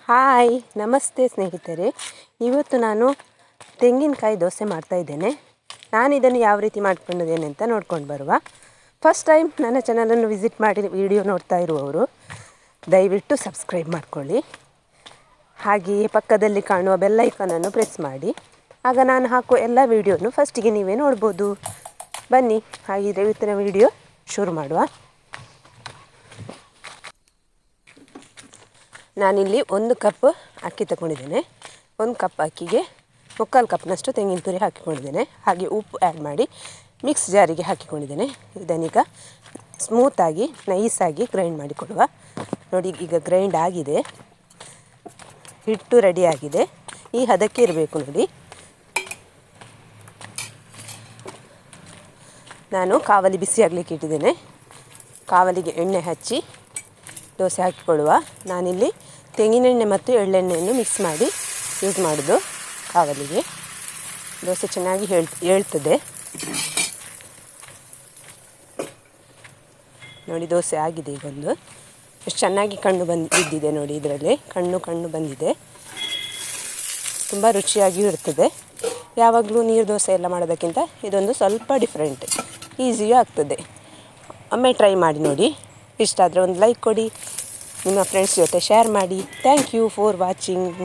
Hi, ನಮಸ್ತೆ ಸ್ನೇಹಿತರೆ. ಇವತ್ತು ನಾನು ತೆಂಗಿನಕಾಯಿ ದೋಸೆ ಮಾಡ್ತಾಯಿದ್ದೇನೆ. ನಾನು ಇದನ್ನು ಯಾವ ರೀತಿ ಮಾಡ್ಕೊಂಡಿದ್ದೇನೆ ಅಂತ ನೋಡ್ಕೊಂಡು ಬರುವ. ಫಸ್ಟ್ ಟೈಮ್ ನನ್ನ ಚಾನಲನ್ನು ವಿಸಿಟ್ ಮಾಡಿ ವಿಡಿಯೋ ನೋಡ್ತಾ ಇರುವವರು ದಯವಿಟ್ಟು ಸಬ್ಸ್ಕ್ರೈಬ್ ಮಾಡ್ಕೊಳ್ಳಿ. ಹಾಗೆಯೇ ಪಕ್ಕದಲ್ಲಿ ಕಾಣುವ ಬೆಲ್ ಐಕಾನನ್ನು ಪ್ರೆಸ್ ಮಾಡಿ. ಆಗ ನಾನು ಹಾಕುವ ಎಲ್ಲ ವೀಡಿಯೋನು ಫಸ್ಟಿಗೆ ನೀವೇ ನೋಡ್ಬೋದು. ಬನ್ನಿ, ಹಾಗಿದ್ರೆ ಇವತ್ತಿನ ವಿಡಿಯೋ ಶುರು ಮಾಡುವ. ನಾನಿಲ್ಲಿ 1 ಕಪ್ ಅಕ್ಕಿ ತಗೊಂಡಿದ್ದೇನೆ. 1 ಕಪ್ ಅಕ್ಕಿಗೆ 3/4 ಕಪ್ನಷ್ಟು ತೆಂಗಿನ ತುರಿ ಹಾಕಿಕೊಂಡಿದ್ದೇನೆ. ಹಾಗೆ ಉಪ್ಪು ಆ್ಯಡ್ ಮಾಡಿ ಮಿಕ್ಸ್ ಜಾರಿಗೆ ಹಾಕಿಕೊಂಡಿದ್ದೇನೆ. ಇದನ್ನೀಗ ಸ್ಮೂತಾಗಿ ನೈಸಾಗಿ ಗ್ರೈಂಡ್ ಮಾಡಿಕೊಡುವ. ನೋಡಿ, ಈಗ ಗ್ರೈಂಡ್ ಆಗಿದೆ, ಹಿಟ್ಟು ರೆಡಿಯಾಗಿದೆ. ಈ ಹದಕ್ಕೆ ಇರಬೇಕು ನೋಡಿ. ನಾನು ಕಾವಲಿ ಬಿಸಿ ಆಗಲಿಕ್ಕೆ ಇಟ್ಟಿದ್ದೇನೆ. ಕಾವಲಿಗೆ ಎಣ್ಣೆ ಹಚ್ಚಿ ದೋಸೆ ಹಾಕಿಕೊಳ್ಳುವ. ನಾನಿಲ್ಲಿ ತೆಂಗಿನೆಣ್ಣೆ ಮತ್ತು ಎಳ್ಳೆಣ್ಣೆಯನ್ನು ಮಿಕ್ಸ್ ಮಾಡಿ ಯೂಸ್ ಮಾಡೋದು ಕಾವಲಿಗೆ. ದೋಸೆ ಚೆನ್ನಾಗಿ ಹೇಳ್ತದೆ. ನೋಡಿ, ದೋಸೆ ಆಗಿದೆ. ಈಗೊಂದು ಎಷ್ಟು ಚೆನ್ನಾಗಿ ಬಿದ್ದಿದೆ ನೋಡಿ. ಇದರಲ್ಲಿ ಕಣ್ಣು ಬಂದಿದೆ. ತುಂಬ ರುಚಿಯಾಗಿಯೂ ಇರ್ತದೆ. ಯಾವಾಗಲೂ ನೀರು ದೋಸೆ ಎಲ್ಲ ಮಾಡೋದಕ್ಕಿಂತ ಇದೊಂದು ಸ್ವಲ್ಪ ಡಿಫ್ರೆಂಟ್, ಈಸಿಯೂ ಆಗ್ತದೆ. ಒಮ್ಮೆ ಟ್ರೈ ಮಾಡಿ ನೋಡಿ. ಇಷ್ಟ ಆದರೆ ಒಂದು ಲೈಕ್ ಕೊಡಿ, ನಿಮ್ಮ ಫ್ರೆಂಡ್ಸ್ ಜೊತೆ ಶೇರ್ ಮಾಡಿ. Thank you for watching.